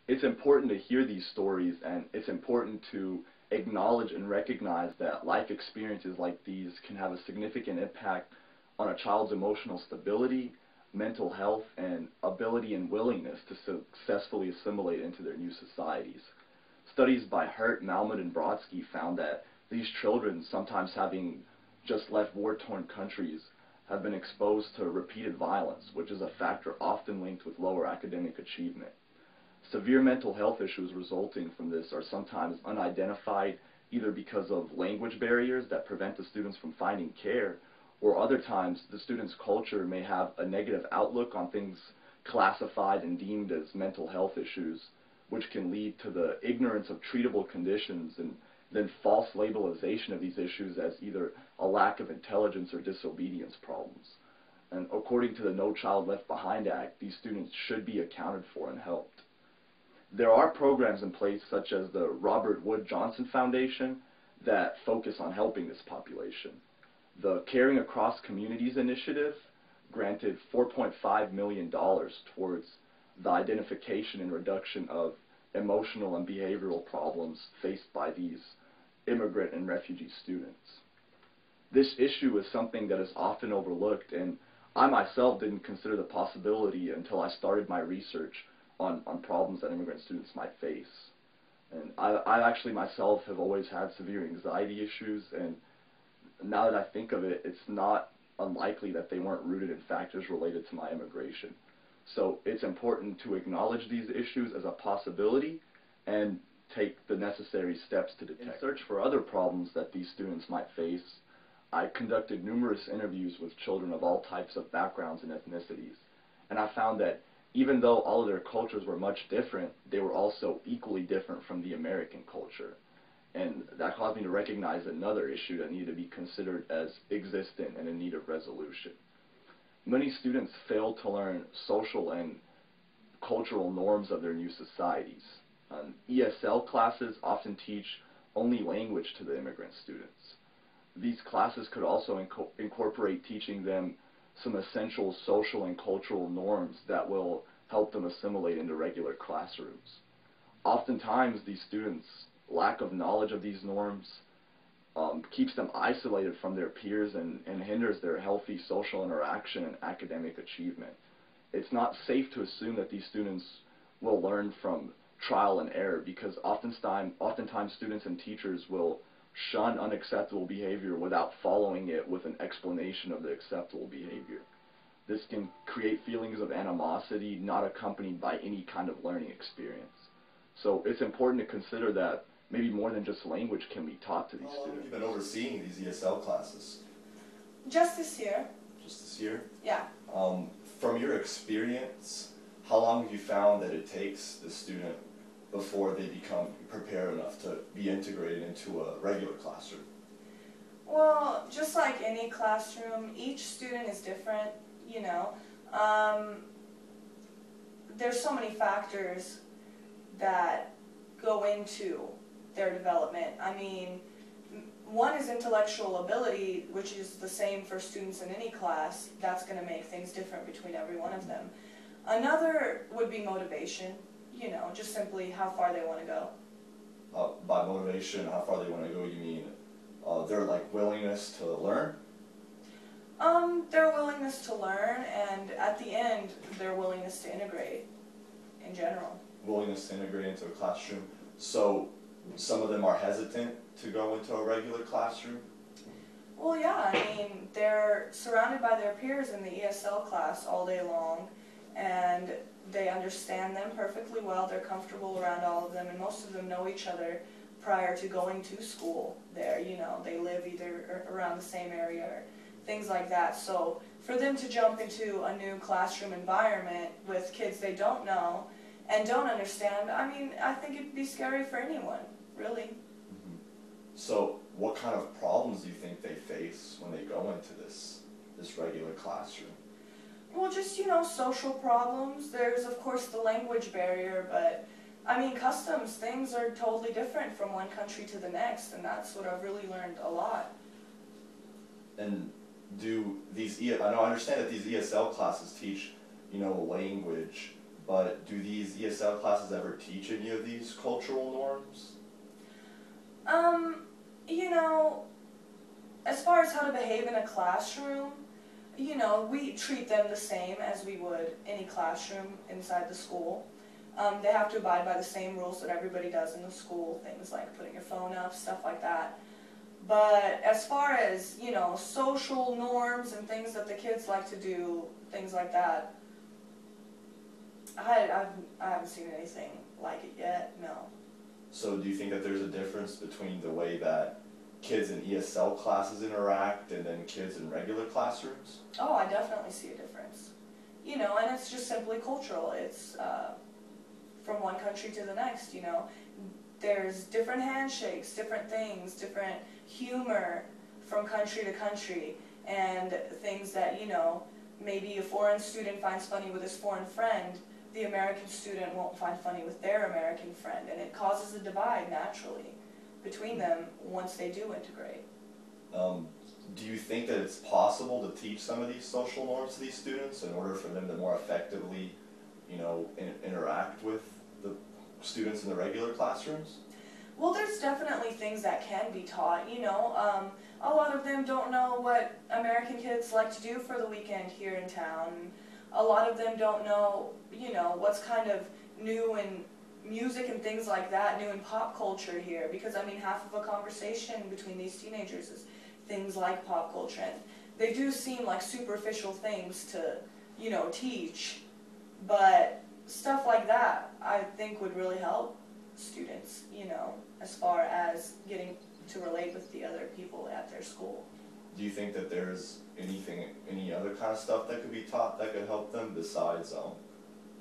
It's important to hear these stories, and it's important to acknowledge and recognize that life experiences like these can have a significant impact on a child's emotional stability, mental health, and ability and willingness to successfully assimilate into their new societies. Studies by Hurt, Malmut, and Brodsky found that these children, sometimes having just left war-torn countries, have been exposed to repeated violence, which is a factor often linked with lower academic achievement. Severe mental health issues resulting from this are sometimes unidentified, either because of language barriers that prevent the students from finding care, or other times the student's culture may have a negative outlook on things classified and deemed as mental health issues, which can lead to the ignorance of treatable conditions and then false labelization of these issues as either a lack of intelligence or disobedience problems. And according to the No Child Left Behind Act, these students should be accounted for and helped. There are programs in place such as the Robert Wood Johnson Foundation that focus on helping this population. The Caring Across Communities initiative granted $4.5 million towards the identification and reduction of emotional and behavioral problems faced by these immigrant and refugee students. This issue is something that is often overlooked, and I myself didn't consider the possibility until I started my research on problems that immigrant students might face. And I actually myself have always had severe anxiety issues, and now that I think of it, it's not unlikely that they weren't rooted in factors related to my immigration. So it's important to acknowledge these issues as a possibility and take the necessary steps to detect. In search for other problems that these students might face, I conducted numerous interviews with children of all types of backgrounds and ethnicities, and I found that even though all of their cultures were much different, they were also equally different from the American culture. And that caused me to recognize another issue that needed to be considered as existent and in need of resolution. Many students fail to learn social and cultural norms of their new societies. ESL classes often teach only language to the immigrant students. These classes could also incorporate teaching them some essential social and cultural norms that will help them assimilate into regular classrooms. Oftentimes, these students' lack of knowledge of these norms keeps them isolated from their peers and hinders their healthy social interaction and academic achievement. It's not safe to assume that these students will learn from trial and error, because oftentimes students and teachers will shun unacceptable behavior without following it with an explanation of the acceptable behavior. This can create feelings of animosity not accompanied by any kind of learning experience. So it's important to consider that maybe more than just language can be taught to these students. How long have you been overseeing these ESL classes? Just this year. Just this year? Yeah. From your experience, how long have you found that it takes the student before they become prepared enough to be integrated into a regular classroom? Well, just like any classroom, each student is different, you know. There's so many factors that go into their development. I mean, one is intellectual ability, which is the same for students in any class. That's going to make things different between every one of them. Another would be motivation, you know, just simply how far they want to go. By motivation, how far they want to go, you mean their willingness to learn? Their willingness to learn, and at the end, their willingness to integrate in general. Willingness to integrate into a classroom. So some of them are hesitant to go into a regular classroom? Well, yeah, I mean, they're surrounded by their peers in the ESL class all day long, and they understand them perfectly well. They're comfortable around all of them, and most of them know each other prior to going to school there. You know, they live either around the same area or things like that. So for them to jump into a new classroom environment with kids they don't know and don't understand, I mean, I think it'd be scary for anyone, really. Mm-hmm. So what kind of problems do you think they face when they go into this regular classroom? Well, just, you know, social problems. There's, of course, the language barrier, but, I mean, customs, things are totally different from one country to the next, and that's what I've really learned a lot. And do these, I understand that these ESL classes teach, you know, language, but do these ESL classes ever teach any of these cultural norms? You know, as far as how to behave in a classroom, you know, we treat them the same as we would any classroom inside the school. They have to abide by the same rules that everybody does in the school, things like putting your phone up, stuff like that. But as far as, you know, social norms and things that the kids like to do, things like that, I haven't seen anything like it yet, no. So do you think that there's a difference between the way that kids in ESL classes interact and then kids in regular classrooms? Oh, I definitely see a difference. You know, and it's just simply cultural. It's from one country to the next, you know. There's different handshakes, different things, different humor from country to country, and things that, you know, maybe a foreign student finds funny with his foreign friend, the American student won't find funny with their American friend, and it causes a divide naturally between them once they do integrate. Do you think that it's possible to teach some of these social norms to these students in order for them to more effectively, you know, interact with the students in the regular classrooms? Well, there's definitely things that can be taught, you know. A lot of them don't know what American kids like to do for the weekend here in town. A lot of them don't know, you know, what's kind of new in music and things like that, new in pop culture here. Because, I mean, half of a conversation between these teenagers is things like pop culture. And they do seem like superficial things to, you know, teach. But stuff like that, I think, would really help students, you know, as far as getting to relate with the other people at their school. Do you think that there's any other kind of stuff that could be taught that could help them besides,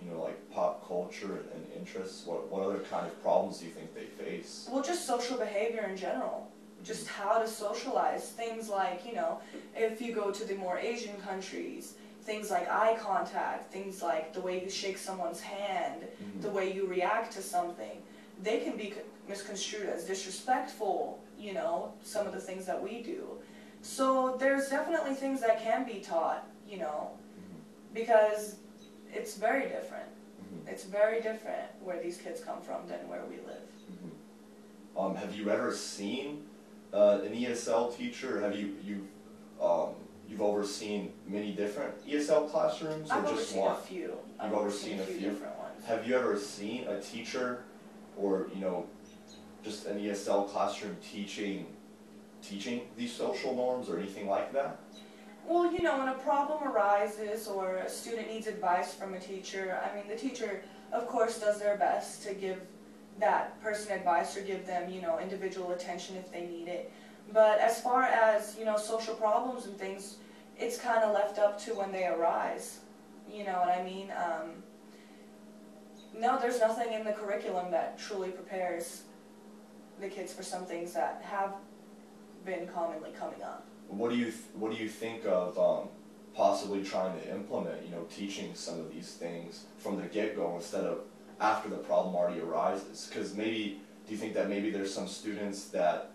you know, like pop culture and interests? What other kind of problems do you think they face? Well, just social behavior in general. Just how to socialize. Things like, you know, if you go to the more Asian countries, things like eye contact, things like the way you shake someone's hand, the way you react to something. They can be misconstrued as disrespectful, you know, some of the things that we do. So there's definitely things that can be taught, you know, because it's very different. It's very different where these kids come from than where we live. Have you ever seen an ESL teacher? Have you've overseen many different ESL classrooms, or I've just overseen one? a few. You've overseen a few different ones. Have you ever seen a teacher, or you know, just an ESL classroom teaching these social norms or anything like that? Well, you know, when a problem arises or a student needs advice from a teacher, I mean, the teacher, of course, does their best to give that person advice or give them, you know, individual attention if they need it. But as far as, you know, social problems and things, it's kind of left up to when they arise. You know what I mean? No, there's nothing in the curriculum that truly prepares the kids for some things that have been commonly coming up. What do you think of possibly trying to implement, you know, teaching some of these things from the get-go instead of after the problem already arises? Because maybe, do you think that maybe there's some students that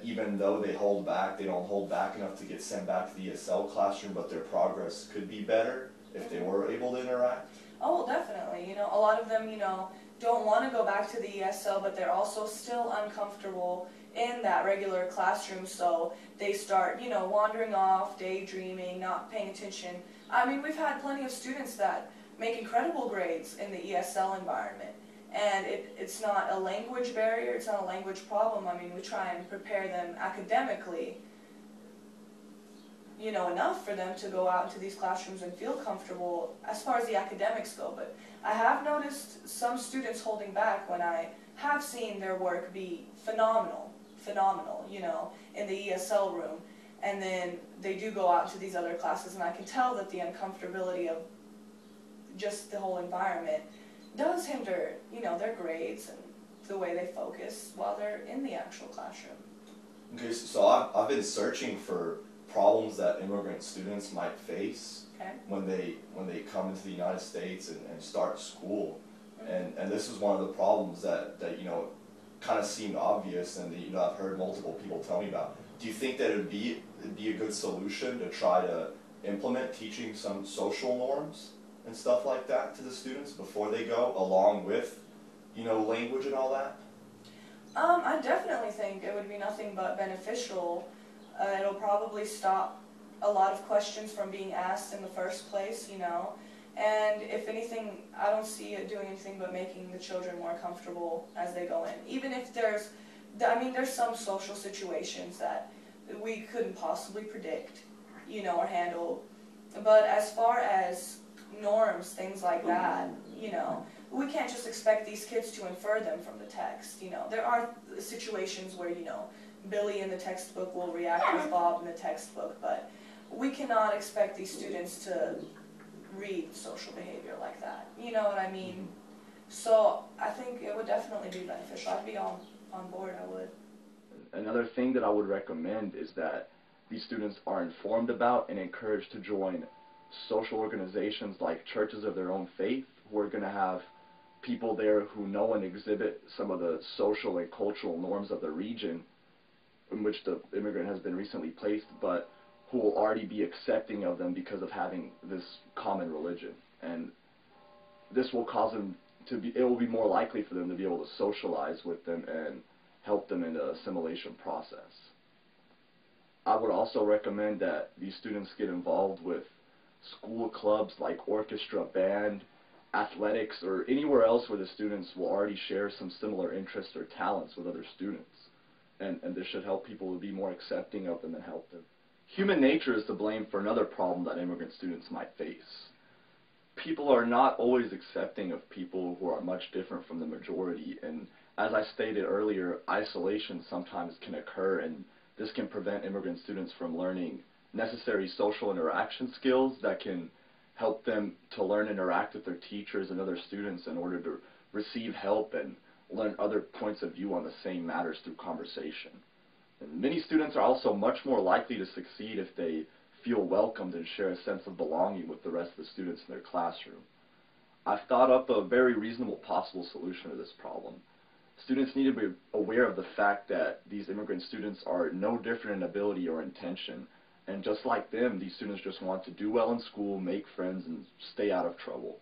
even though they don't hold back enough to get sent back to the ESL classroom, but their progress could be better if they were able to interact? Oh, well, definitely. You know, a lot of them, you know, don't want to go back to the ESL, but they're also still uncomfortable in that regular classroom, so they start, you know, wandering off, daydreaming, not paying attention. I mean, we've had plenty of students that make incredible grades in the ESL environment, and it's not a language barrier, it's not a language problem. I mean, we try and prepare them academically, you know, enough for them to go out into these classrooms and feel comfortable as far as the academics go. But I have noticed some students holding back when I have seen their work be phenomenal, you know, in the ESL room, and then they do go out to these other classes, and I can tell that the uncomfortability of just the whole environment does hinder, you know, their grades and the way they focus while they're in the actual classroom. Okay, so I've been searching for problems that immigrant students might face when they come into the United States and start school, and this is one of the problems that you know, kind of seemed obvious, and that, you know, I've heard multiple people tell me about. Do you think that it'd be a good solution to try to implement teaching some social norms and stuff like that to the students before they go, along with, language and all that? I definitely think it would be nothing but beneficial. It'll probably stop a lot of questions from being asked in the first place, And if anything, I don't see it doing anything but making the children more comfortable as they go in. Even if there's some social situations that we couldn't possibly predict, or handle. But as far as norms, things like that, we can't just expect these kids to infer them from the text. There are situations where, Billy in the textbook will react with Bob in the textbook, but we cannot expect these students to read social behavior like that. You know what I mean? So I think it would definitely be beneficial. I'd be on board, I would. Another thing that I would recommend is that these students are informed about and encouraged to join social organizations like churches of their own faith, who are going to have people there who know and exhibit some of the social and cultural norms of the region in which the immigrant has been recently placed, but who will already be accepting of them because of having this common religion. And this will cause them it will be more likely for them to be able to socialize with them and help them in the assimilation process. I would also recommend that these students get involved with school clubs like orchestra, band, athletics, or anywhere else where the students will already share some similar interests or talents with other students. And this should help people to be more accepting of them and help them. Human nature is to blame for another problem that immigrant students might face. People are not always accepting of people who are much different from the majority, and as I stated earlier, isolation sometimes can occur, and this can prevent immigrant students from learning necessary social interaction skills that can help them to learn and interact with their teachers and other students in order to receive help and learn other points of view on the same matters through conversation. And many students are also much more likely to succeed if they feel welcomed and share a sense of belonging with the rest of the students in their classroom. I've thought up a very reasonable possible solution to this problem. Students need to be aware of the fact that these immigrant students are no different in ability or intention, and just like them, these students just want to do well in school, make friends, and stay out of trouble.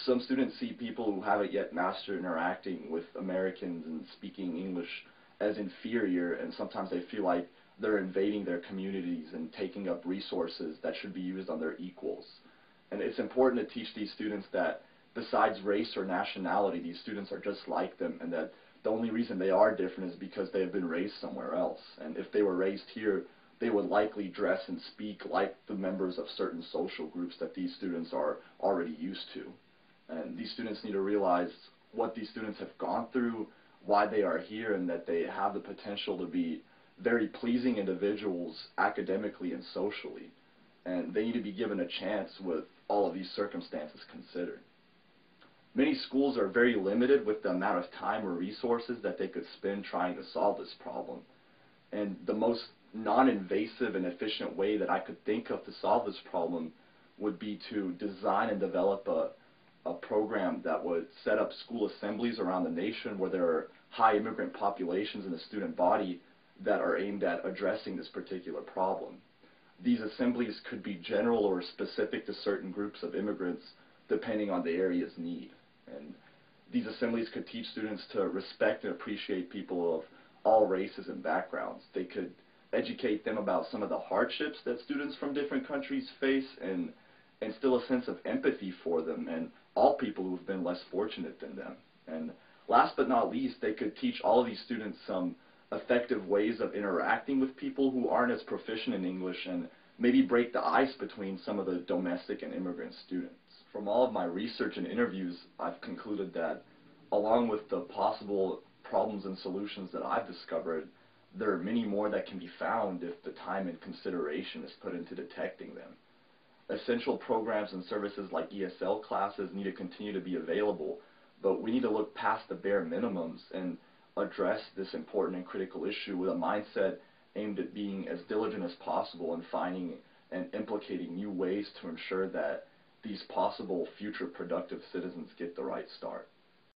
Some students see people who haven't yet mastered interacting with Americans and speaking English as inferior, and sometimes they feel like they're invading their communities and taking up resources that should be used on their equals. And it's important to teach these students that besides race or nationality, these students are just like them, and that the only reason they are different is because they have been raised somewhere else. And if they were raised here, they would likely dress and speak like the members of certain social groups that these students are already used to. And these students need to realize what these students have gone through, why they are here, and that they have the potential to be very pleasing individuals academically and socially. And they need to be given a chance with all of these circumstances considered. Many schools are very limited with the amount of time or resources that they could spend trying to solve this problem. And the most non-invasive and efficient way that I could think of to solve this problem would be to design and develop a program that would set up school assemblies around the nation where there are high immigrant populations in the student body that are aimed at addressing this particular problem. These assemblies could be general or specific to certain groups of immigrants depending on the area's need. And these assemblies could teach students to respect and appreciate people of all races and backgrounds. They could educate them about some of the hardships that students from different countries face and instill a sense of empathy for them and all people who have been less fortunate than them. And last but not least, they could teach all of these students some effective ways of interacting with people who aren't as proficient in English and maybe break the ice between some of the domestic and immigrant students. From all of my research and interviews, I've concluded that along with the possible problems and solutions that I've discovered, there are many more that can be found if the time and consideration is put into detecting them. Essential programs and services like ESL classes need to continue to be available, but we need to look past the bare minimums and address this important and critical issue with a mindset aimed at being as diligent as possible in finding and implicating new ways to ensure that these possible future productive citizens get the right start.